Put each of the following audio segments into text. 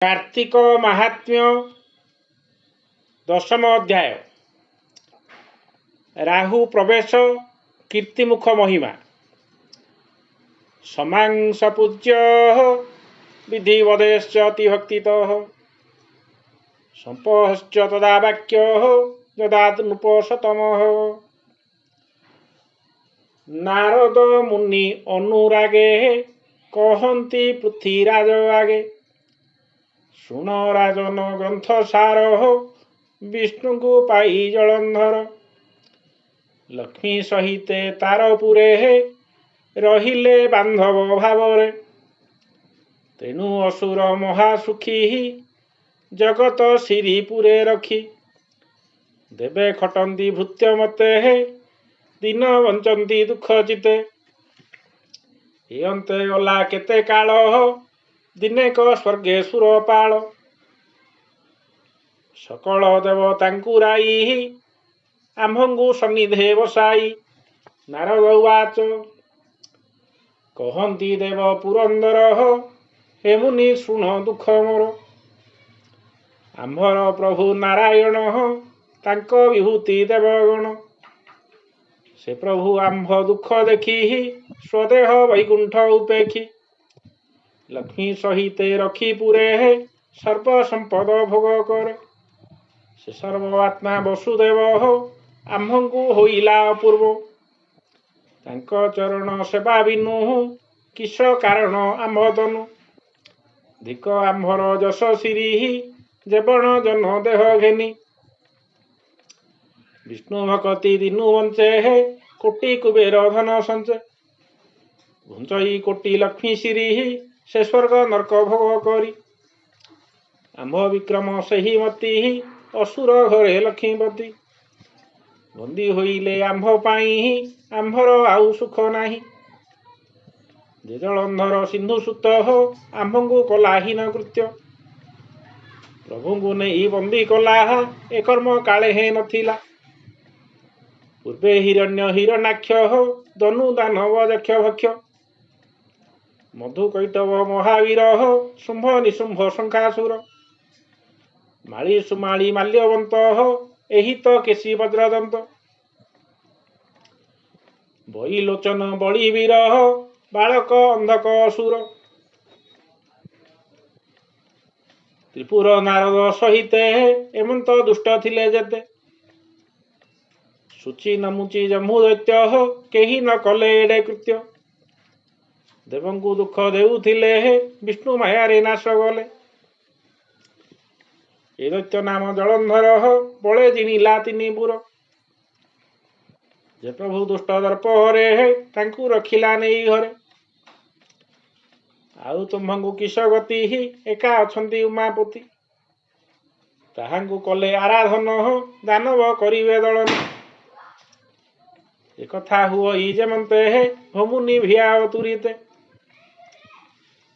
कार्तिक महात्म्य दशम अध्याय। राहु प्रवेश कीर्तिमुख महिमा। समांस पूज्य विधिवदेश्च अतिभक्तितः संपश्च तदा वाक्य ददात नृपशतमः। नारद मुनि अनुरागे कहन्ति पृथ्वीराज आगे। शुण राजन ग्रंथ सार विष्णु को पाई जलंधर। लक्ष्मी सहिते तारपुरे रहिले बांधव भावरे। तेणु असुर महासुखी जगत सिरिपुरे रखी। देवे खटंती भृत्य मते दिन बंचंती दुख चिते। ए अंते गला केते काल दिने क स्वर्गे सुरपाल। सकल देवतांकु राई आम्भंगु सन्निधे बसाई। नारद उवाच कहन्ति देव पुरंदर हे मुनि शुण दुख मोर। आम्भर प्रभु नारायण तांक विभूति देवगण। से प्रभु आम्भ दुख देखी स्वदेह वैकुंठ उपेक्षी। लक्ष्मी सहिते रखी पुरे सर्व संपद भोग करे। से सर्वात्मा वसुदेव आम्भंकु होइला अपूर्व। तांक चरण सेवा बिनु किस कारण आम्भ तनु। धिक आम्भर जश सिरि जेवण जन देह घेनी। विष्णु भक्ति दिनु वंचे कोटि कुबेर धन संचे। घुंचई कोटि लक्ष्मी सिरि से स्वर्ग नर्क भोग करी। आम्भ विक्रम सही मती असुर घरे लक्ष्मीपति। बंदी होइले आम्भ पाई आम्भर आउ सुख नाही। जे जलंधर सिंधु सुत आम्भंगु कला हीन कृत्य। प्रभुंगु नहीं बंदी कला ए कर्म काले हे नथिला। पूर्वे हिरण्य हिरणाक्ष दनु दानव यक्ष भक्ष। मधु कैटव महावीर शुंभ निशुंभ शंखासुर। माली सुमाली माल्यवंत एहि तो केशी वज्रदंत। बई लोचन बड़ी वीर बालक अंधक असुर। त्रिपुर नारद सहिते एमंत दुष्ट थिले जेते। सुचि नमुचि जम्मू दैत्य केही न कले एडे कृत्य। देवंकु दुख देउथिले विष्णु मायारे नाश गले। ए दैत्य नाम जलंधर बळे जिणिला तिनिपुर। जे प्रभु दुष्ट दर्प हरे तांकु रखिला नेई घरे। आउ तुम्भंगु किस गति एका अछंती उमापति। ताहांकु कले आराधन दानव करिवे दलन। ए कथा हुई जेमंते भमुनि भिया तुरीते।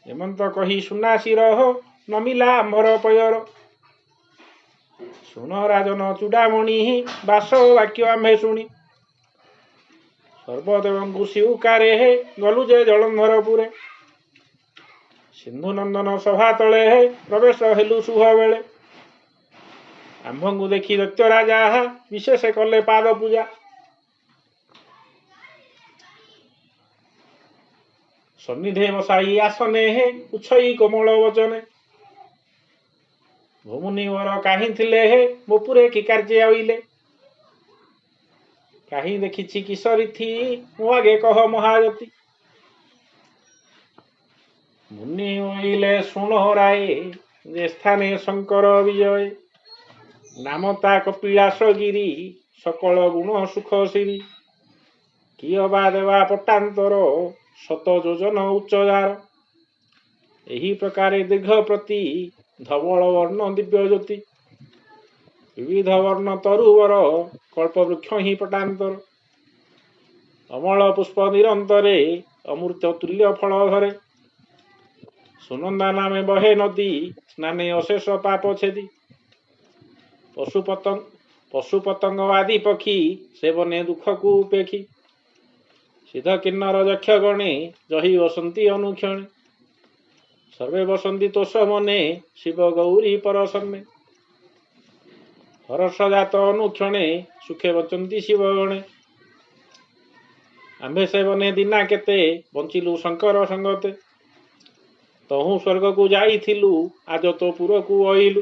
एमंत कही सुना शिर नमिला आम्भर पयर। शुण राजन चूड़ामणि बास वाक्य आम्भे शुणी। सर्वदेवंकु स्वीकारे गलु जे जलंधरपुरे। सिंधु नंदन सभा तले प्रवेश हेलु शुभ बेले। आम्भंगु देखी दैत्य राजा विशेष कले पाद पूजा। सन्निधे बसाई आसने उछई कोमल वचने। भमुनि वर काहि थिले मोपुरे कि कार्य आइले। काहि देखिछि किशोरीथि मो आगे कह महाजति। मुनि ओइले शुण राय जे स्थाने शंकर विजय। नामता कपिलास गिरी सकल गुण सुख सिरी। कियबा देवा पट्टांतर शत योजन उच्चजार। एही प्रकारे दीर्घ प्रति धवल वर्ण दिव्य ज्योति। विविध वर्ण तरुवर कल्प वृक्ष ही पटांतर। अमल पुष्प निरंतरे अमृत तुल्य फल धरे। सुनंदा नामे बहे नदी स्नाने अशेष पाप छेदी। पशुपतंग आदि पक्षी सेवने दुख को उपेक्षी। सिद्ध किन्नर यक्ष गणे जही वसंती अनुक्षणे। सर्वे बसंती तोष मने शिव गौरी परसन्ने हर्षजात अनुक्षणे सुखे बचंती शिव गणे आंभे सेवने दिना केते बंचिलु शंकर संगते तहु स्वर्ग को जाइथिलु आज तो पुर को अइलु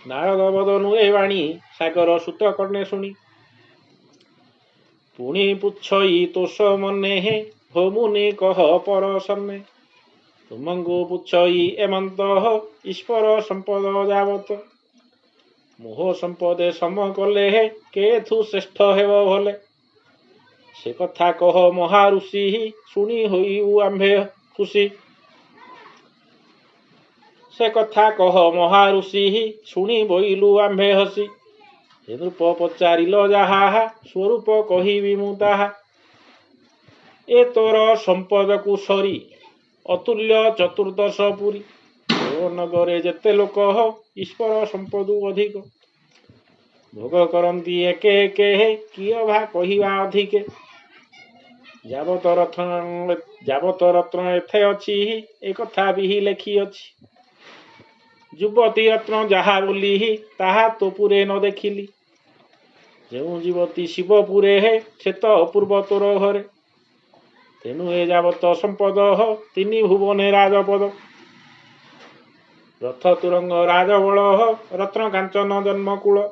नारद बदनु ए वाणी सागर सुत कर्णे शुणी पुणी पुछई तोष मने हे हो मुनि कह परसन्ने तुमको पुछई एमंत ईश्वर संपद जावत मोह संपदे सम कले हे केथु श्रेष्ठ हेब भले से कथा कह महाऋषि शुणी होई आंभे खुशी से कथा कह महाऋषि शुणी बोइलु आंभे हसी हे रूप पचारिल जाहा स्वरूप कहिबि मु ताहा ए तोर संपद को सरी अतुल्य चतुर्दश पुरी ओ नगरे जेते लोक ईश्वर संपदु अधिक भोग करती एके एके किय भा कहिबा अधिके जाबत रत्न एथे अछि ए कथा भी लेखी अछि युवती रत्न जहा बोली ताहा तो पुरे न देखिली जो युवती शिवपुरे हे से तो अपूर्व तोर घरे तेणु ए जावत संपद तीनि भुवने राजपद रथ तुरंग राजबल रत्न कांचन जन्मकूल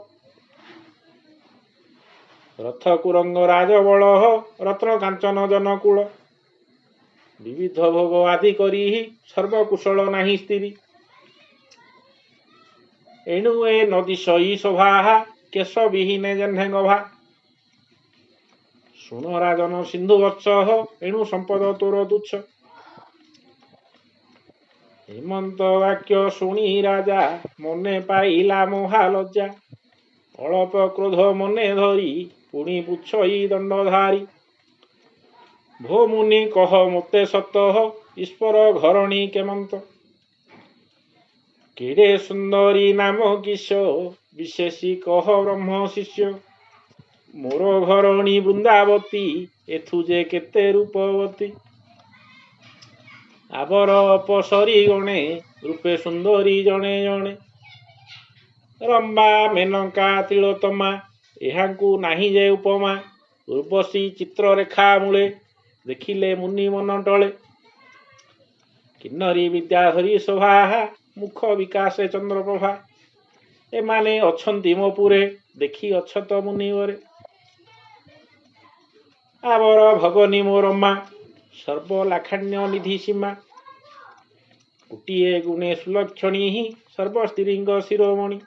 रथ कुरंग राजबल रत्न कांचन जनकूल विविध भोग आदि करी सर्वकुशल नाही स्त्री एणु ए नदी सई शोभा केश विहीने जह्ने गभा शुण राजन सिंधु वत्स एणु संपद तोर तुच्छ हेमंत वाक्य शुणी राजा मने पाइला महालज्जा अल्प क्रोध मने धरी पुणी पुछई दंडधारी भो मुनि कह मते सत ईश्वर घरणी केमंत केड़े सुंदरी नाम किश विशेषी कह ब्रह्म शिष्य मोर घरणी वृंदावती एथु जे केते रूपवती आबर अपसरी गणे रूपे सुंदरी जणे जणे रंबा मेनका तिलोत्तमा एहांकु नाही जे उपमा उर्वशी चित्ररेखा मूले देखिले मुनि मन टले किन्नरी विद्याधरी शोभा मुख विकासे चंद्रप्रभा एमाने अछंती मो पुरे देखी अछत मुनिवरे आवर भगनी मोरमा सर्वलाखाण्य निधि सीमा गोटे गुणे सुलक्षणी सर्व स्त्रींग शिरोमणि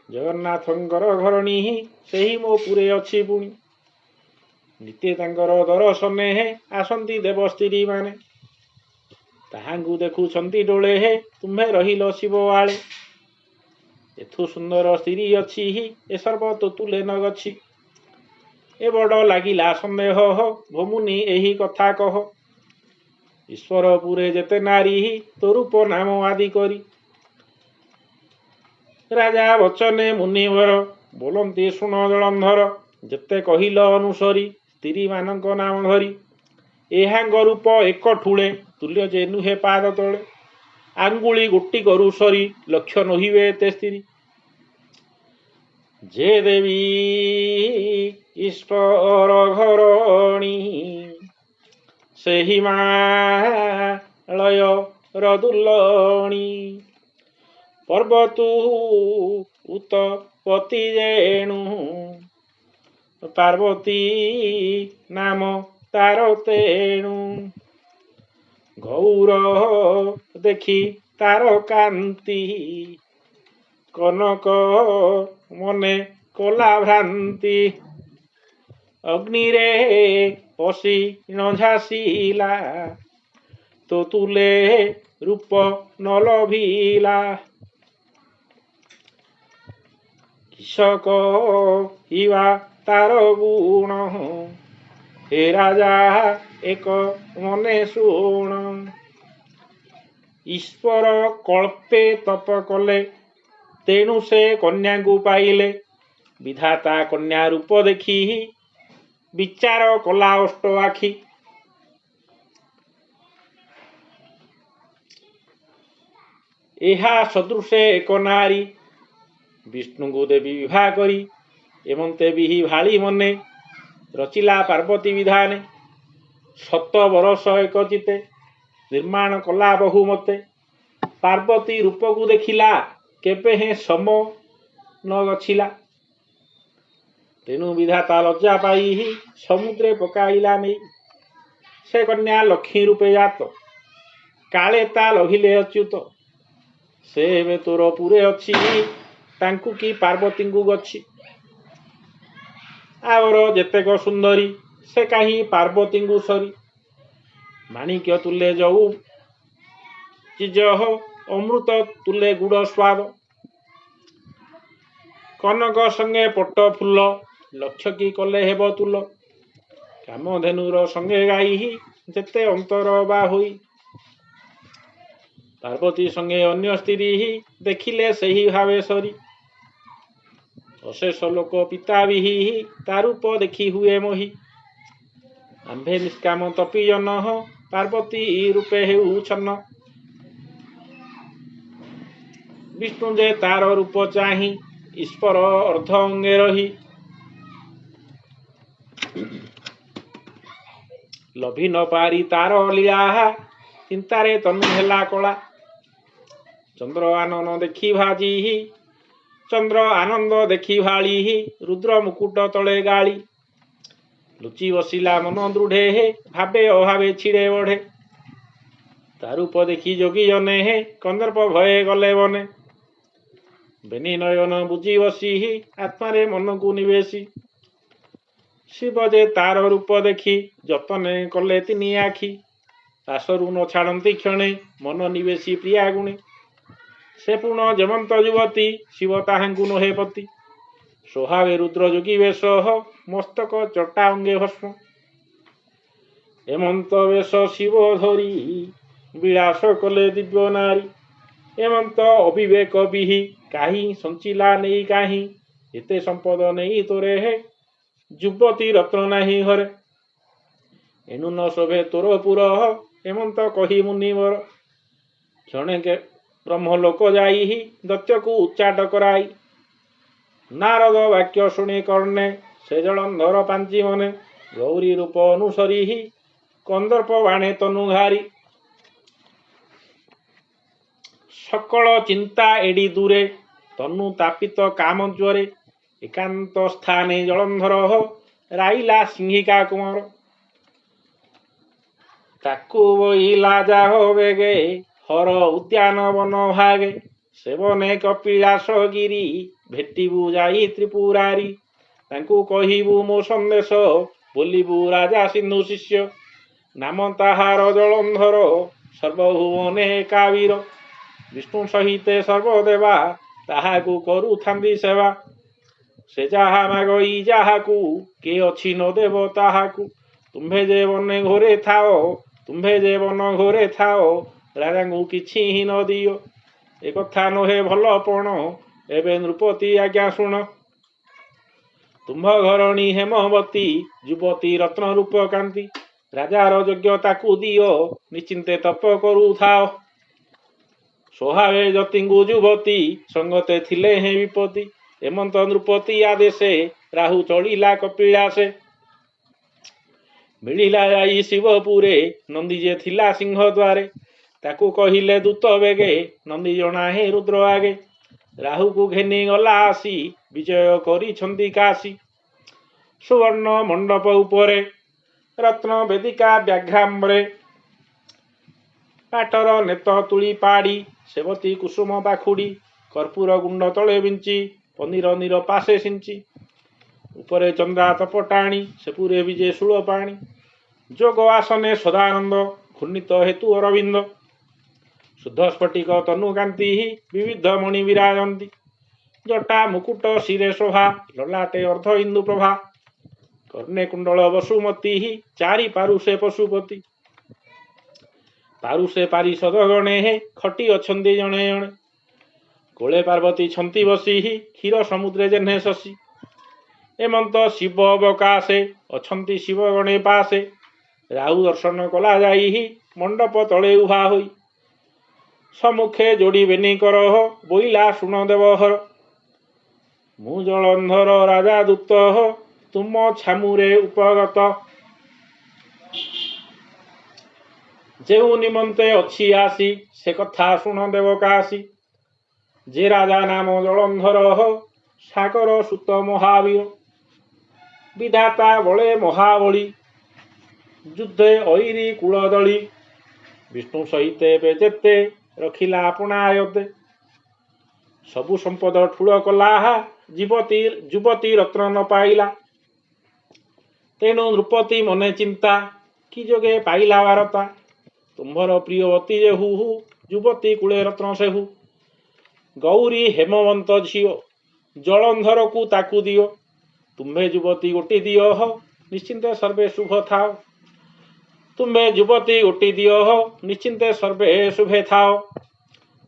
जगन्नाथंकर घरणी सेही मो पुरे अछि पुणी नित्य तांकर दर्शने आसंती देव स्त्री माने ताहांकु देखुछंती डोळे हे तुम्हे रहिल शिव आळे एथु सुंदर स्त्री अछि ए सर्व तो तुले न गछि ए बड़ लागिला संदेह भमुनि एही कथा कह ईश्वर पुरे जेते नारी तो रूप नाम आदि करी राजा वचने मुनिवर बोलंती शुण जलंधर जेते कहिल अनुसरी स्त्री मानक नाम धरी एहांग रूप एक ठुले तुल्य जे नुहे पाद तले आंगुली गोटी करू सरी लक्ष्य नहिवे ते स्त्री जे देवी ईश्वर घरणी सेहि मालय रदुल्लणी पर्वतु उत्पत्ति जेणु पार्वती नाम तार तेणु गौर देखी तार कांति कनक मने कला भ्रांति अग्निरे पशी न झासिला तो तुले रूप न लभिला किसक हिवा तार गुण हे राजा एक मने शुण ईश्वर कल्पे तप कले तेणु से कन्या को पाइले विधाता कन्या रूप देखी विचार कला अष्ट आखि ଏହା ସଦୃଶେ ଏକ ନାରୀ ବିଷ୍ଣୁଙ୍କୁ ଦେବୀ ବିବାହ କରି ଏମନ୍ତେ ବିହି ଭାଳି ମନେ ରଚିଲା ପାର୍ବତୀ ବିଧାନେ। 7 ବରଷ ଏକ ଚିତେ ନିର୍ମାଣ କଲା ବହୁ ମତେ। ପାର୍ବତୀ ରୂପକୁ ଦେଖିଲା କେବେ ହେଁ ସମ ନ ଗଛିଲା। ତେଣୁ ବିଧାତା ଲଜ୍ଜା ପାଇ ସମୁଦ୍ରେ ପକାଇଲା ନେଇ। ସେ କନ୍ୟା ଲକ୍ଷ୍ମୀ ରୂପେ ଜାତ କାଳେ ତା ଲଭିଲେ ଅଚ୍ୟୁତ। ସେ ଏବେ ତୋର ପୁରେ ଅଛି ତାଙ୍କୁ କି ପାର୍ବତୀଙ୍କୁ ଗଛି। ଆବର ଯେତେକ ସୁନ୍ଦରୀ ସେ କାହିଁ ପାର୍ବତୀଙ୍କୁ ସରି। ମାଣିକ୍ୟ ତୁଲେ ଯଉ ଚିଜହ ଅମୃତ ତୁଲେ ଗୁଡ଼ ସ୍ୱାଦ। କନକ ସଙ୍ଗେ ପଟ ଫୁଲ ଲକ୍ଷ କି କଲେ ହେବ ତୁଲ। କାମଧେନୁର ସଙ୍ଗେ ଗାଇ ଯେତେ ଅନ୍ତର ବା ହୋଇ। ପାର୍ବତୀ ସଙ୍ଗେ ଅନ୍ୟ ସ୍ତ୍ରୀ ଦେଖିଲେ ସେହି ଭାବେ ସରି। ଅଶେଷ ଲୋକ ପିତା ବିହି ତା ରୂପ ଦେଖି ହୁଏ ମୋହି। ଆମ୍ଭେ ନିଷ୍କାମ ତପି ଜନ ପାର୍ବତୀ ରୂପେ ହେଉ ଛନ୍ନ। ବିଷ୍ଣୁ ଯେ ତାର ରୂପ ଚାହିଁ ଈଶ୍ୱର ଅର୍ଦ୍ଧ ଅଙ୍ଗେ ରହି। ଲଭି ନ ପାରି ତାର ଲୀଳା ଚିନ୍ତାରେ ତନୁ ହେଲା କଳା। ଚନ୍ଦ୍ର ଆନନ ଦେଖି ଭାଜି ଚନ୍ଦ୍ର ଆନନ୍ଦ ଦେଖି ଭାଳି ରୁଦ୍ର ମୁକୁଟ ତଳେ ଗାଳି। ଲୁଚି ବସିଲା ମନ ଦୃଢ଼େ ଭାବେ ଅଭାବେ ଛିଡ଼େ ବଢ଼େ। ତା ରୂପ ଦେଖି ଯୋଗୀ ଜନେ କନ୍ଦର୍ପ ଭয়ে ଗଲେ ବନେ। ବେନି ନୟନ ବୁଝି ବସି ଆତ୍ମାରେ ମନକୁ ନିବେଶି। ଶିବ ଯେ ତାର ରୂପ ଦେଖି ଯତନେ କଲେ ତିନି ଆଖି। ପାଶରୁ ନ ଛାଡ଼ନ୍ତି କ୍ଷଣେ ମନ ନିବେଶି ପ୍ରିୟା ଗୁଣେ। ସେ ପୁଣ ଯେମନ୍ତ ଯୁବତୀ ଶିବ ତାହାଙ୍କୁ ନୁହେଁ ପତି। ସ୍ୱଭାବେ ରୁଦ୍ର ଯୋଗୀ ବେଶ ମସ୍ତକ ଚଟା ଅଙ୍ଗେ ଭସ୍ମ। ଏମନ୍ତ ବେଶ ଶିବ ଧରି ବିଳାସ କଲେ ଦିବ୍ୟ ନାରୀ। ଏମନ୍ତ ଅବିବେକ ବିହି କାହିଁ ସଞ୍ଚିଲା ନେଇ କାହିଁ। ଏତେ ସମ୍ପଦ ନେଇ ତୋରେ ଯୁବତୀ ରତ୍ନ ନାହିଁ ଘରେ। ଏଣୁ ନ ଶୋଭେ ତୋର ପୁର ଏମନ୍ତ କହି ମୁନିବର। କ୍ଷଣେ ବ୍ରହ୍ମଲୋକ ଯାଇ ଦୈତ୍ୟକୁ ଉଚ୍ଚାଟ କରାଇ। ନାରଦ ବାକ୍ୟ ଶୁଣି କର୍ଣ୍ଣେ ସେ ଜଳନ୍ଧର ପାଞ୍ଚି ମନେ। ଗୌରୀ ରୂପ ଅନୁସରି କନ୍ଦର୍ପ ବାଣେ ତନୁ ଘାରି। ସକଳ ଚିନ୍ତା ଏଡି ଦୂରେ ତନୁ ତାପିତ କାମ ଜ୍ୱରେ। ଏକାନ୍ତ ସ୍ଥାନେ ଜଳନ୍ଧର ରାଇଲା ସିଂହିକା କୁମର। ତାକୁ ବହିଲା ଯାହ ବେଗେ ହର ଉଦ୍ୟାନ ବନ ଭାଗେ। ସେବନେ କପିଳାସ ଗିରି ଭେଟିବୁ ଯାଇ ତ୍ରିପୁରାରୀ। ତାଙ୍କୁ କହିବୁ ମୋ ସନ୍ଦେଶ ବୋଲିବୁ ରାଜା ସିନ୍ଧୁ ଶିଷ୍ୟ। ନାମ ତାହାର ଜଳନ୍ଧର ସର୍ବଭୁବନେ କାବୀର। ବିଷ୍ଣୁ ସହିତେ ସର୍ବଦେବା ତାହାକୁ କରୁଥାନ୍ତି ସେବା। ସେ ଯାହା ମାଗଇ ଯାହାକୁ କେ ଅଛି ନ ଦେବ ତାହାକୁ। ତୁମ୍ଭେ ଯେ ବନେ ଘୋରେ ଥାଅ ତୁମ୍ଭେ ଯେ ବନ ଘୋରେ ଥାଅ ରାଜାଙ୍କୁ କିଛି ହିଁ ନ ଦିଅ। ଏ କଥା ନୁହେଁ ଭଲ ପଣ ଏବେ ନୃପତି ଆଜ୍ଞା ଶୁଣ। ତୁମ୍ଭ ଘରଣୀ ହେମବତୀ ଯୁବତୀ ରତ୍ନ ରୂପ କାନ୍ତି। ରାଜାର ଯୋଗ୍ୟ ତାକୁ ଦିଅ ନିଶ୍ଚିନ୍ତେ ତପ କରୁଥାଅ। ସ୍ୱଭାବେ ଯତିଙ୍କୁ ଯୁବତୀ ସଙ୍ଗତେ ଥିଲେ ହେଁ ବିପତ୍ତି। ଏମନ୍ତ ନୃପତି ଆଦେଶେ ରାହୁ ଚଳିଲା କପିଳାସେ। ମିଳିଲା ଯାଇ ଶିବପୁରେ ନନ୍ଦୀ ଯେ ଥିଲା ସିଂହ ଦ୍ୱାରେ। ତାକୁ କହିଲେ ଦୂତ ବେଗେ ନନ୍ଦୀ ଜଣା ହେ ରୁଦ୍ର ଆଗେ। ରାହୁକୁ ଘେନି ଗଲା ଆସି ବିଜୟ କରିଛନ୍ତି କାଶୀ। ସୁବର୍ଣ୍ଣ ମଣ୍ଡପ ଉପରେ ରତ୍ନ ବେଦିକା ବ୍ୟାଘ୍ରାମ୍ବରେ। ପାଟର ନେତ ତୁଳି ପାଡ଼ି ସେବତୀ କୁସୁମ ପାଖୁଡ଼ି। କର୍ପୂର ଗୁଣ୍ଡ ତଳେ ବିଞ୍ଚି ପନିର ନୀର ପାଶେ ସିଞ୍ଚି। ଉପରେ ଚନ୍ଦ୍ରା ତପଟାଣି ସେପୁରେ ବିଜେ ଶୂଳ ପାଣି। ଯୋଗ ଆସନେ ସଦାନନ୍ଦ ଘୂର୍ଣ୍ଣିତ ହେତୁ ଅରବିନ୍ଦ। ଶୁଦ୍ଧ ସ୍ଫଟିକ ତନୁ କାନ୍ତି ବିବିଧ ମଣି ବିରାଜନ୍ତି। ଜଟା ମୁକୁଟ ଶିରେ ଶୋଭା ଲଲାଟେ ଅର୍ଦ୍ଧ ଇନ୍ଦୁ ପ୍ରଭା। କର୍ଣ୍ଣେ କୁଣ୍ଡଳ ବସୁମତୀ ଚାରି ପାରୁଷେ ପଶୁପତି। ପାରୁଷେ ପାରିଷଦ ଗଣେ ଖଟି ଅଛନ୍ତି ଜଣେ ଜଣେ। କୋଳେ ପାର୍ବତୀ ଛନ୍ତି ବସି କ୍ଷୀର ସମୁଦ୍ରେ ଜେହ୍ନେ ଶଶୀ। ଏମନ୍ତ ଶିବ ଅବକାଶେ ଅଛନ୍ତି ଶିବ ଗଣେ ପାଶେ। ରାହୁ ଦର୍ଶନ କଲା ଯାଇ ମଣ୍ଡପ ତଳେ ଉଭା ହୋଇ। ସମ୍ମୁଖେ ଯୋଡ଼ିବେନି କର ବୋଇଲା ଶୁଣ ଦେବହର। ମୁଁ ଜଳନ୍ଧର ରାଜା ଦୂତ ତୁମ ଛାମୁରେ ଉପଗତ। ଯେଉଁ ନିମନ୍ତେ ଅଛି ଆସି ସେ କଥା ଶୁଣ ଦେବ କାଶୀ। ଯେ ରାଜା ନାମ ଜଳନ୍ଧର ସାଗର ସୁତ ମହାବୀର। ବିଧାତା ବଳେ ମହାବଳୀ ଯୁଦ୍ଧେ ଐରୀ କୂଳଦଳୀ। ବିଷ୍ଣୁ ସହିତେ ଯେତେ ରଖିଲା ଆପଣା ଆୟତେ। ସବୁ ସମ୍ପଦ ଠୁଳ କଲା ଯୁବତୀ ରତ୍ନ ନ ପାଇଲା। ତେଣୁ ନୃପତି ମନେ ଚିନ୍ତା କି ଯୋଗେ ପାଇଲା ବାରତା। ତୁମ୍ଭର ପ୍ରିୟବତୀ ଯେହୁ ଯୁବତୀ କୂଳେ ରତ୍ନ ସେହୁ। ଗୌରୀ ହେମବନ୍ତ ଝିଅ ଜଳନ୍ଧରକୁ ତାକୁ ଦିଅ। ତୁମ୍ଭେ ଯୁବତୀ ଗୋଟି ଦିଅ ନିଶ୍ଚିନ୍ତେ ସର୍ବେ ଶୁଭ ଥାଅ। ତୁମ୍ଭେ ଯୁବତୀ ଗୋଟି ଦିଅ ନିଶ୍ଚିନ୍ତେ ସର୍ବେ ଶୁଭେ ଥାଅ।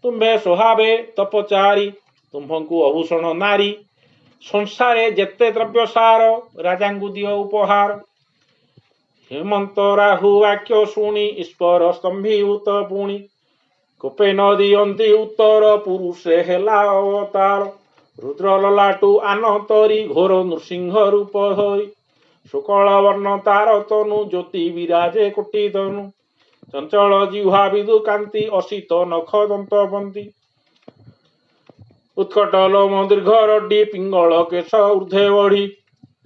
ତୁମ୍ଭେ ସ୍ୱଭାବେ ତପଚାରୀ ତୁମ୍ଭଙ୍କୁ ଅଭୂଷଣ ନାରୀ। ସଂସାରେ ଯେତେ ଦ୍ରବ୍ୟ ସାର ରାଜାଙ୍କୁ ଦିଅ ଉପହାର। ହେମନ୍ତ ରାହୁ ବାକ୍ୟ ଶୁଣି ଈଶ୍ୱର ସ୍ତମ୍ଭୀଭୂତ ପୁଣି। କୋପେ ନ ଦିଅନ୍ତି ଉତ୍ତର ପୁରୁଷେ ହେଲା ଅବତାର। ରୁଦ୍ର ଲଲାଟୁ ଆନତରି ଘୋର ନୃସିଂହ ରୂପ ଧରି। ଶୁକ୍ଳ ବର୍ଣ୍ଣ ତାର ତନୁ ଜ୍ୟୋତି ବିରାଜେ କୋଟି ତନୁ। ଚଞ୍ଚଳ ଜିହ୍ୱା ବିଦୁ କାନ୍ତି ଅସିତ ନଖ ଦନ୍ତପନ୍ତି। ଉତ୍କଟ ଲୋମ ଦୀର୍ଘ ରଡି ପିଙ୍ଗଳ କେଶ ଊର୍ଦ୍ଧ୍ୱେ ବଢି।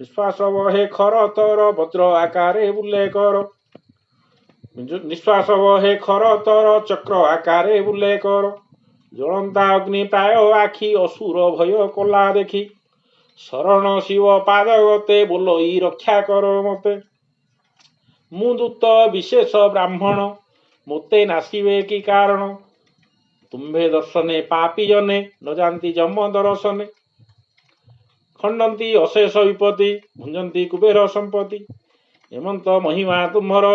ନିଶ୍ୱାସ ବହେ ଖର ତର ବଜ୍ର ଆକାରେ ବୁଲେ କର। ନିଶ୍ୱାସ ବହେ ଖର ତର ଚକ୍ର ଆକାରେ ବୁଲେ କର। ଜ୍ୱଳନ୍ତା ଅଗ୍ନି ପ୍ରାୟ ଆଖି ଅସୁର ଭୟ କଲା ଦେଖି। ଶରଣ ଶିବ ପାଦଗତେ ବୋଲଇ ରକ୍ଷା କର ମତେ। ମୁଁ ଦୂତ ବିଶେଷ ବ୍ରାହ୍ମଣ ମୋତେ ନାସିବେ କି କାରଣ। ତୁମ୍ଭେ ଦର୍ଶନେ ପାପୀ ଜନେ ନ ଯାନ୍ତି ଯମ ଦର୍ଶନେ। ଖଣ୍ଡନ୍ତି ଅଶେଷ ବିପତ୍ତି ଭୁଞ୍ଜନ୍ତି କୁବେର ସମ୍ପତ୍ତି। ଏମନ୍ତ ମହିମା ତୁମ୍ଭର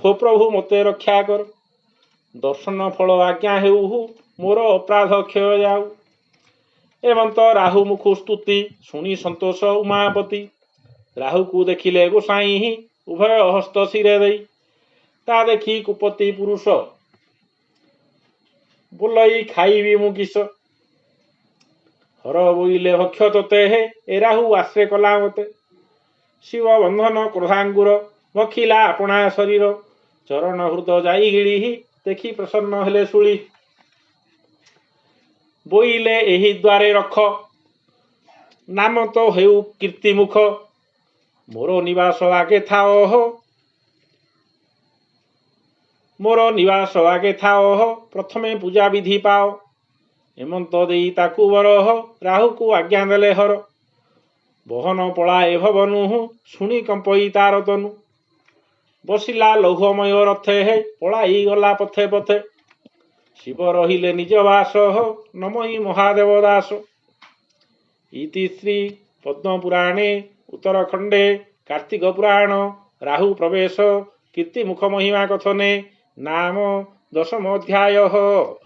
ଭୋ ପ୍ରଭୁ ମୋତେ ରକ୍ଷା କର। ଦର୍ଶନ ଫଳ ଆଜ୍ଞା ହେଉ ମୋର ଅପରାଧ କ୍ଷୟ ଯାଉ। ଏମନ୍ତ ରାହୁ ମୁଖୁ ସ୍ତୁତି ଶୁଣି ସନ୍ତୋଷ ଉମାପତି। ରାହୁକୁ ଦେଖିଲେ ଗୋସାଇଁ ଉଭୟ ହସ୍ତ ଶିରେ ଦେଇ। ତା ଦେଖି କୁପତି ପୁରୁଷ ବୋଲଇ ଖାଇବି ମୁଁ କିସ। ହର ବୋଇଲେ ଭକ୍ଷ ତୋତେ ଏ ରାହୁ ଆଶ୍ରେ କଲା ମତେ। ଶିବ ବନ୍ଧନ କ୍ରୋଧାଙ୍ଗୁର ଭଖିଲା ଆପଣା ଶରୀର। ଚରଣ ହୃଦ ଯାଇ ଗିଳି ଦେଖି ପ୍ରସନ୍ନ ହେଲେ ଶୁଳି। ବୋଇଲେ ଏହି ଦ୍ୱାରେ ରଖ ନାମ ତ ହେଉ କୀର୍ତ୍ତି ମୁଖ। ମୋର ନିବାସ ଆଗେ ଥାଅ ପ୍ରଥମେ ପୂଜା ବିଧି ପାଅ। ଏମନ୍ତ ଦେଇ ତାକୁ ବରହ ରାହୁକୁ ଆଜ୍ଞା ଦେଲେ ହର। ବହନ ପଳାଏ ଭବନୁ ଶୁଣି କମ୍ପଇ ତାର ତନୁ। ବସିଲା ଲୌହମୟ ରଥେ ପଳାଇ ଗଲା ପଥେ ପଥେ। ଶିବ ରହିଲେ ନିଜ ବାସ ନମଇ ମହାଦେବ ଦାସ। ଇତି ଶ୍ରୀ ପଦ୍ମ ପୁରାଣେ ଉତ୍ତରଖଣ୍ଡେ କାର୍ତ୍ତିକ ପୁରାଣ ରାହୁ ପ୍ରବେଶ କୀର୍ତ୍ତି ମୁଖ ମହିମା କଥନେ ନାମ ଦଶମ ଅଧ୍ୟାୟ।